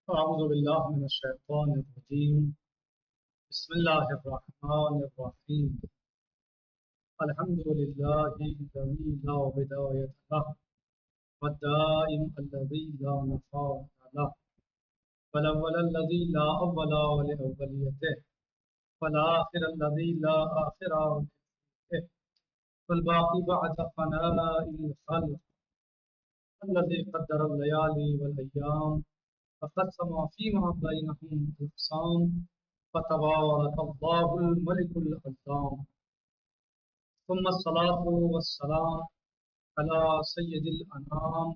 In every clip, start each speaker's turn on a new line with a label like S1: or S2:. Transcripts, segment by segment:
S1: أعوذ بالله من الشيطان الرجيم. بسم الله الرحمن الرحيم. الحمد لله الذي لا بداية له والدائم الذي لا نهاية له والأول الذي لا أول لأوليته والآخر الذي لا آخر لآخرته والباقي بعد فناء الخلق الذي قدر الليالي والأيام فقسم فيما بينهم الأقسام فتبارك الله الملك العظام. ثم الصلاة والسلام على سيد الأنام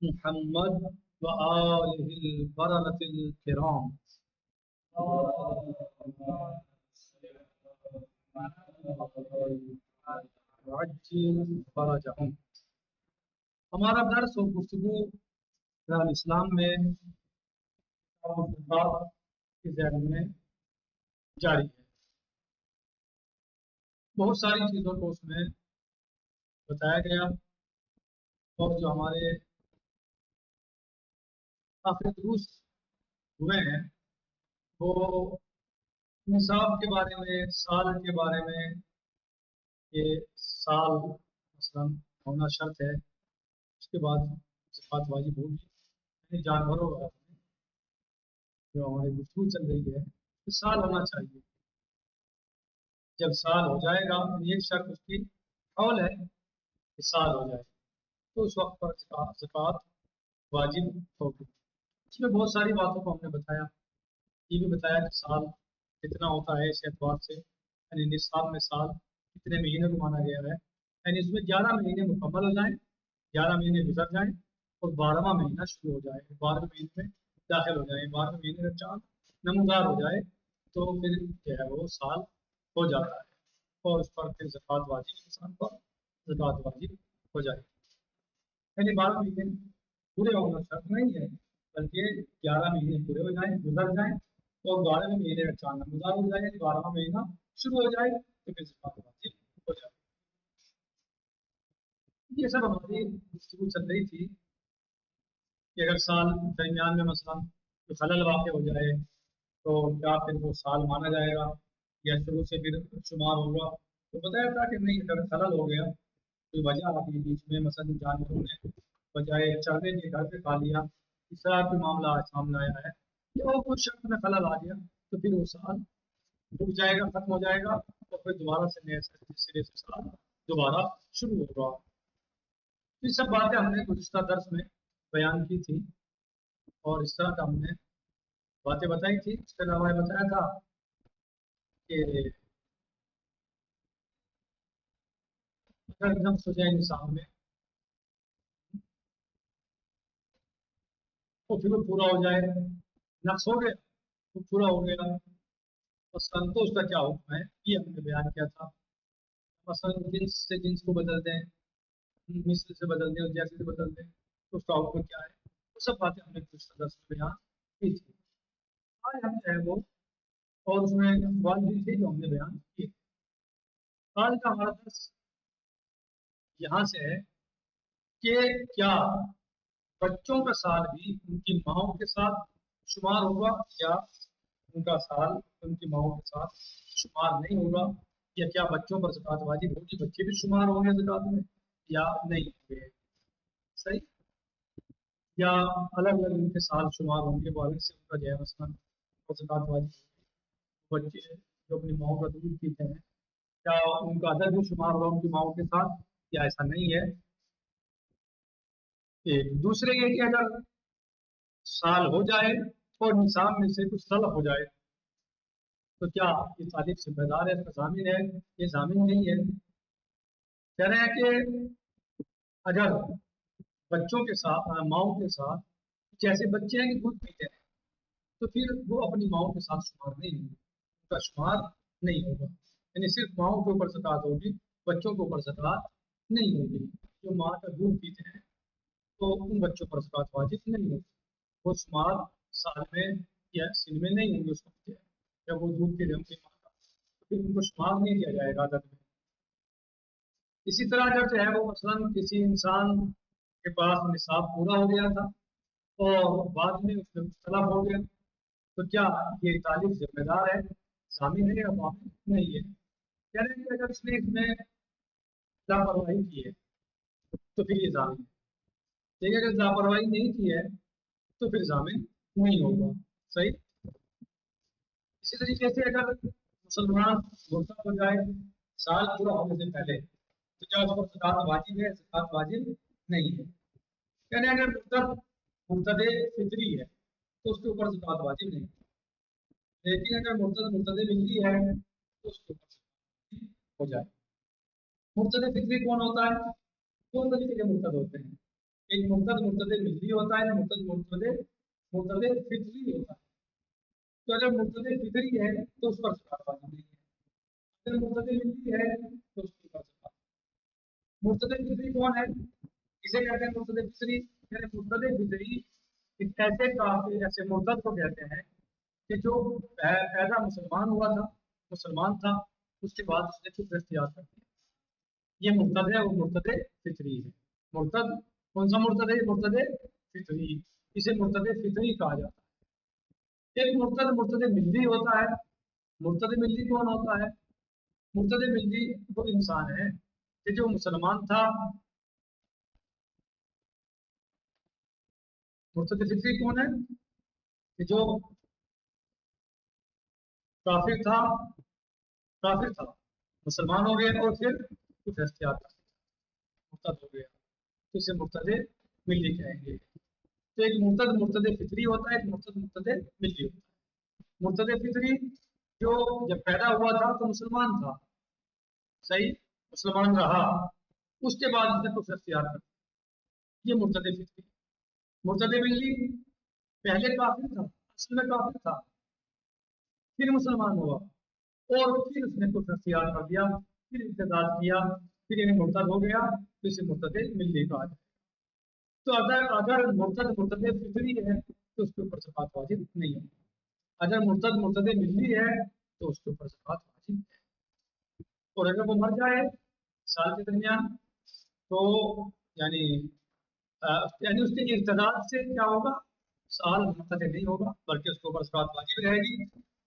S1: محمد وآله البررة الكرام. وعجل فرجهم. ہمارا درس اور گفتگو اسلام میں کے ذہن میں جاری ہے. بہت ساری چیزوں کو اس میں بتایا گیا اور جو ہمارے آخری دروس ہوئے ہیں وہ نصاب کے بارے میں، سال کے بارے میں، کہ سال مثلا ہونا شرط ہے، اس کے بعد صفات واجب ہوگی، یعنی جانوروں وغیرہ میں جو ہماری گفتگو چل رہی ہے تو سال ہونا چاہیے. جب سال ہو جائے گا ایک شرط اس کی حول ہے کہ سال ہو جائے تو اس وقت پر زکوٰۃ واجب ہوگی. اس میں بہت ساری باتوں کو ہم نے بتایا. یہ بھی بتایا کہ سال کتنا ہوتا ہے اس اعتبار سے، یعنی نصاب میں سال کتنے مہینے کو مانا گیا ہے، یعنی اس میں 11 مہینے مکمل ہو جائیں، 11 مہینے گزر جائیں اور 12واں مہینہ شروع ہو جائے، 12ویں مہینے میں داخل ہو جائیں، 12ویں مہینے کا چاند نمودار ہو جائے تو پھر جو ہے وہ سال ہو جاتا ہے اور اس پر پھر زکوٰۃ واجب انسان پر زکوٰۃ واجب ہو جائے. یعنی 12 مہینے پورے ہونا شرط نہیں ہے، بلکہ 11 مہینے پورے ہو جائیں، گزر جائیں اور 12ویں مہینے کا چاند نمودار ہو جائے، 12واں مہینہ شروع ہو جائے تو پھر زکوٰۃ واجب ہو جائے. یہ سب ہماری گفتگو چل رہی تھی کہ اگر سال درمیان میں مثلا کوئی خلل واقع ہو جائے تو کیا پھر وہ سال مانا جائے گا یا شروع سے پھر شمار ہوگا. تو بتایا تھا کہ نہیں، اگر خلل ہو گیا، کوئی وجہ آ گئی بیچ میں، مثلا جانوروں نے بجائے چرنے کے گھر پہ کھا لیا، اس طرح کوئی معاملہ سامنے آیا ہے یا وہ کوئی شخص میں خلل آ گیا تو پھر وہ سال رک جائے گا، ختم ہو جائے گا اور پھر دوبارہ سے نئے سرے سے سال دوبارہ شروع ہوگا. یہ سب باتیں ہم نے گزشتہ درس میں بیان کی تھی اور اس طرح کا ہم نے باتیں بتائی تھی. اس کے علاوہ یہ بتایا تھا کہ اگر نقص ہو جائے انسان میں تو پھر وہ پورا ہو جائے، نقص ہو گیا تو پورا ہو گیا، مثلاً تو اس کا کیا حکم ہے یہ ہم نے بیان کیا تھا. مثلاً جنس سے جنس کو بدل دیں، مثل سے بدل دیں اور جیسے سے بدل دیں تو اس کا حکم کیا ہے، وہ سب باتیں ہم نے کچھ درس میں بیان کی تھی. آج ہم جو ہے وہ اور اس میں اقوال بھی تھے جو ہم نے بیان کیے. آج کا ہمارا درس یہاں سے ہے کہ کیا بچوں کا سال بھی ان کی ماؤں کے ساتھ شمار ہوگا یا ان کا سال ان کی ماؤں کے ساتھ شمار نہیں ہوگا، یا کیا بچوں پر زکوٰۃ واجب ہوگی، بچے بھی شمار ہوں گے زکوٰۃ میں یا نہیں ہوں گے. صحیح، یا الگ الگ ان کے سال شمار ہوں گے، وہ الگ سے ان کا جو ہے مثلاً زکوٰۃ واجب. بچے جو اپنی ماؤں کا دودھ پیتے ہیں کیا ان کا عدد بھی شمار ہوگا ان کی ماؤں کے ساتھ یا ایسا نہیں ہے. ایک دوسرے یہ کہ اگر سال ہو جائے اور نصاب میں سے کچھ طلب ہو جائے تو کیا یہ طالب سے بیدار ہے، اس کا ضامن ہے، یہ ضامن نہیں ہے. کہہ رہے ہیں کہ اگر بچوں کے ساتھ ماؤں کے ساتھ جیسے بچے ہیں کہ دودھ پیتے ہیں تو پھر وہ اپنی ماؤں کے ساتھ شمار نہیں ہوگی، ان کا شمار نہیں ہوگا. یعنی صرف ماؤں کے اوپر زکوٰۃ ہوگی، بچوں کے اوپر زکوٰۃ نہیں ہوگی. جو ماں کا دودھ پیتے ہیں تو ان بچوں پر زکوٰۃ واجب نہیں ہوگی، وہ شمار سال میں یا سن میں نہیں ہوں گے. اس وقت جب وہ دودھ کے جمتے ماں کا تو پھر ان کو شمار نہیں کیا جائے گا عدد میں. اسی طرح اگر جو ہے وہ مثلاً کسی انسان کے پاس نصاب پورا ہو گیا تھا اور بعد میں اس میں اختلاف ہو گیا، تو کیا یہ طالب ذمہ دار ہے، ضامن ہے یا ضامن نہیں ہے؟ کہہ رہے ہیں کہ اگر اس میں لاپرواہی کی ہے تو پھر یہ ضامن ہے، لیکن اگر لاپرواہی نہیں کی ہے تو پھر ضامن نہیں ہوگا. صحیح. اسی طریقے سے اگر مسلمان مرتد ہو جائے سال پورا ہونے سے پہلے تو کیا اس پر زکات واجب ہے؟ زکات واجب نہیں ہے. یعنی اگر مرتد فطری ہے تو اس کے اوپر زکات واجب نہیں ہے، لیکن اگر مرتد ملی ہے تو اس کے اوپر زکات واجب ہو جائے. مرتد فطری کون ہوتا ہے؟ دو طریقے کے مرتد ہوتے ہیں. ایک مرتد ملی ہوتا ہے، مرتد فطری ہوتا ہے. تو اگر مرتد فطری ہے تو اس پر زکات واجب نہیں ہے، اگر مرتد ملی ہے تو اس کے اوپر زکات. مرتد فطری کون ہے؟ اسے کہتے ہیں مرتد فطری. یعنی مرتد فطری ایک ایسے مرتد کو کہتے ہیں کہ جو پیدا مسلمان ہوا تھا، مسلمان تھا، اس کے بعد اس نے کفر اختیار کر دیا، یہ مرتد ہے، وہ مرتد فطری ہے. مرتد کون سا مرتد ہے؟ مرتد فطری. اسے مرتد فطری کہا جاتا ہے. ایک مرتد ملی ہوتا ہے. مرتد ملی کون ہوتا ہے؟ مرتد ملی وہ انسان ہے کہ جو مسلمان تھا. مرتد فطری کون ہے؟ کہ جو کافر تھا مسلمان ہو گیا اور پھر کچھ اختیار کر مرتد ہو گیا، تو اسے مرتد ملی کہیں گے. تو ایک مرتد فطری ہوتا ہے، ایک مرتد ملی ہوتا ہے. مرتد فطری جو جب پیدا ہوا تھا تو مسلمان تھا، صحیح، مسلمان رہا، اس کے بعد اس نے کچھ اختیار کر یہ مرتد فطری. مرتد ملی پہلے کافر تھا، اصل میں کافر تھا، پھر مسلمان ہوا اور پھر اس نے کچھ اختیار کر دیا، پھر ارتداد کیا، پھر انہیں مرتد ہو گیا، تو اسے مرتد ملی کہا جائے. تو اگر مرتد فطری ہے تو اس کے اوپر زکات واجب نہیں ہے. اگر مرتد ملی ہے تو اس کے اوپر زکات واجب ہے. اور اگر وہ مر جائے سال کے درمیان تو یعنی یعنی اس کے ارتداد سے کیا ہوگا؟ سال مرتد نہیں ہوگا بلکہ اس کے اوپر زکات واجب رہے گی.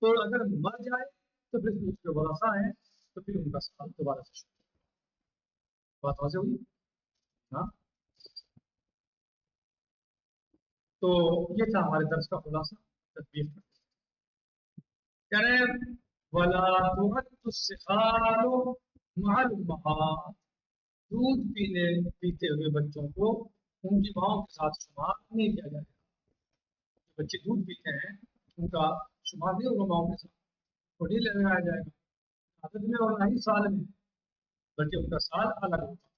S1: تو اگر مر جائے تو پھر اس کے ورثہ ہیں تو پھر ان کا سال دوبارہ سے شروع. بات واضح ہوئی؟ ہاں. تو یہ تھا ہمارے درس کا خلاصہ. تدبیر کہہ رہے ہیں ولا تؤت الصغار مع الامهات، دودھ پیتے ہوئے بچوں کو ان کی ماؤں کے ساتھ شمار نہیں کیا جائے گا. بچے دودھ پیتے ہیں ان کا شمار نہیں ہوگا ماؤں کے ساتھ، تو نہیں لگایا جائے گا عدد میں اور نہ ہی سال میں، بلکہ ان کا سال الگ ہوگا.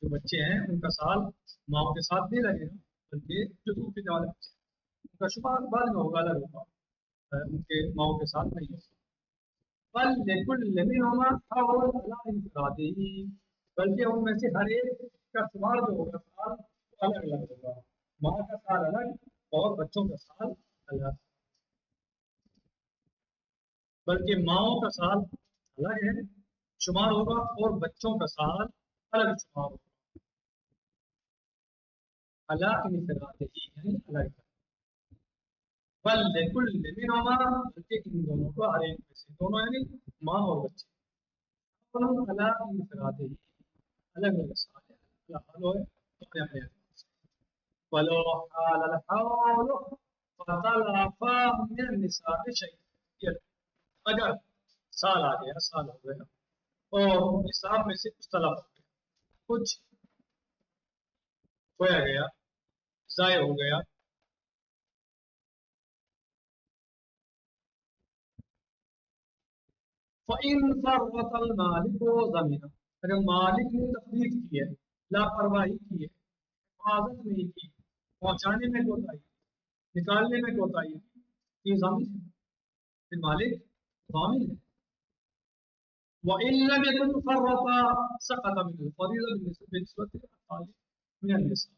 S1: جو بچے ہیں ان کا سال ماؤں کے ساتھ نہیں لگے گا، بلکہ جو دودھ پینے والے بچے ان کا شمار بعد میں ہوگا، الگ ہوگا، ان کے ماؤں کے ساتھ نہیں ہوگا. بلکہ ان میں سے ہر ایک کا شمار جو ہوگا سال الگ الگ ہوگا. ماں کا سال الگ اور بچوں کا سال الگ، بلکہ ماؤں کا سال الگ ہے شمار ہوگا اور بچوں کا سال الگ شمار ہوگا. اللہ انفرادی یعنی الگ. بلکہ ان دونوں کو ہر ایک میں سے، دونوں یعنی ماں اور بچے، اللہ انفرادی الگ الگ سال ہے، اللہ حال ہے اپنے اپنے اعتبار سے. ولو حال الحول فتلافى من النساء شيء، اگر سال آ گیا، سال ہو گیا اور نصاب میں سے کچھ طلب ہو گیا، کچھ کھویا گیا، ضائع ہو گیا، فَإِنْ فَرَّطَ الْمَالِكُ ضَمِنَ، اگر مالک نے تفریط کی ہے، لاپرواہی کی ہے، حفاظت نہیں کی، پہنچانے میں کوتاہی، نکالنے میں کوتاہی، یہ ضامن ہے، پھر مالک ضامن ہے. وَإِنْ لَمْ يَكُنْ فَرَّطَ سَقَطَ مِنْهُ الْفَرِيضَةُ بِنِسْبَةِ الْأَقَالِ مِنَ النِّسَاءِ.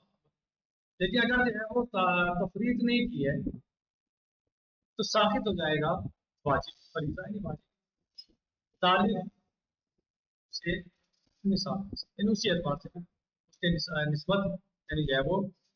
S1: لیکن اگر جو ہے وہ تفریط نہیں کی ہے تو ساقط ہو جائے گا واجب، فریضہ نہیں واجب، تعلیم سے، مثال سے، یعنی اسی اعتبار سے اس کے نسبت یعنی جو ہے وہ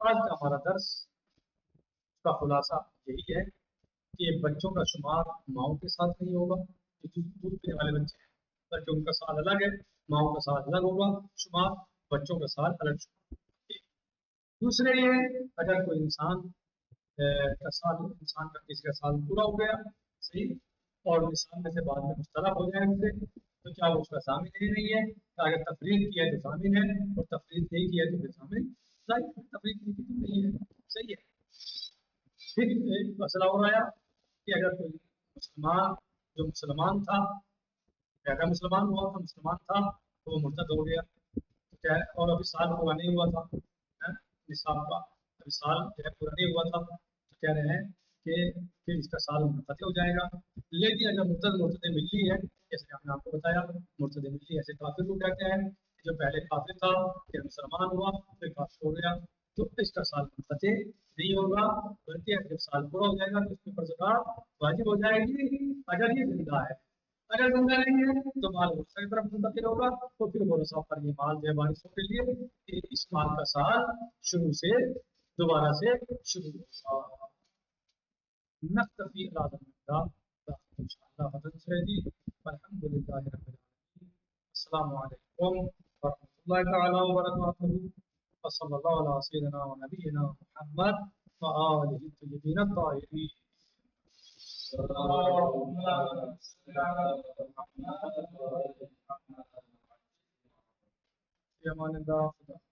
S1: آج کا ہمارا درس کا خلاصہ یہی ہے کہ بچوں کا شمار ماؤں کے ساتھ نہیں ہوگا، جو دودھ پینے والے بچے ہیں بلکہ ان کا سال الگ ہے، ماؤں کا سال الگ ہوگا شمار، بچوں کا سال الگ شمار۔ دوسرے یہ اگر کوئی انسان کا سال، انسان کا کسی کا سال پورا ہو گیا صحیح، اور نصاب میں سے بعد میں مشترک ہو جائے اس سے، تو کیا وہ اس کا ضامن ہی نہیں ہے؟ اگر تفریق کیا ہے تو ضامن ہے، اور تفریق نہیں کیا ہے تو پھر ضامن ظاہر ہے، تفریق کی تو نہیں ہے، صحیح ہے۔ پھر ایک مسئلہ اور آیا کہ اگر کوئی مسلمان جو مسلمان تھا، پیدا مسلمان ہوا تھا، مسلمان تھا تو وہ مرتد ہو گیا، کیا ہے، اور ابھی سال پورا نہیں ہوا تھا نصاب کا، ابھی سال جو ہے پورا نہیں ہوا تھا، تو کہہ رہے ہیں کہ پھر اس کا سال منقطع ہو جائے گا۔ لیکن اگر مرتد ملی ہے، جیسے ہم نے آپ کو بتایا مرتد ملی ایسے کافر کو کہتے ہیں، جو پہلے کافر تھا پھر مسلمان ہوا پھر کافر ہو گیا، تو اس کا سال منقطع نہیں ہوگا، بلکہ جب سال پورا ہو جائے گا تو اس کے اوپر زکات واجب ہو جائے گی اگر یہ زندہ ہے۔ اگر زندہ نہیں ہے تو مال ورثہ کی طرف منتقل ہوگا، تو پھر ورثہ پر یہ مال جو ہے وارثوں کے لیے کہ اس مال کا سال شروع سے دوبارہ سے شروع ہوگا۔ نکتفی العظم ان شاء اللہ حضرت سے جی، الحمد للہ رب العالمین۔ السلام علیکم ورحمۃ اللہ تعالی وبرکاتہ، وصلی اللہ علیہ سیدنا و نبینا محمد وآلہ الطیبین الطاہرین۔ في امان الله.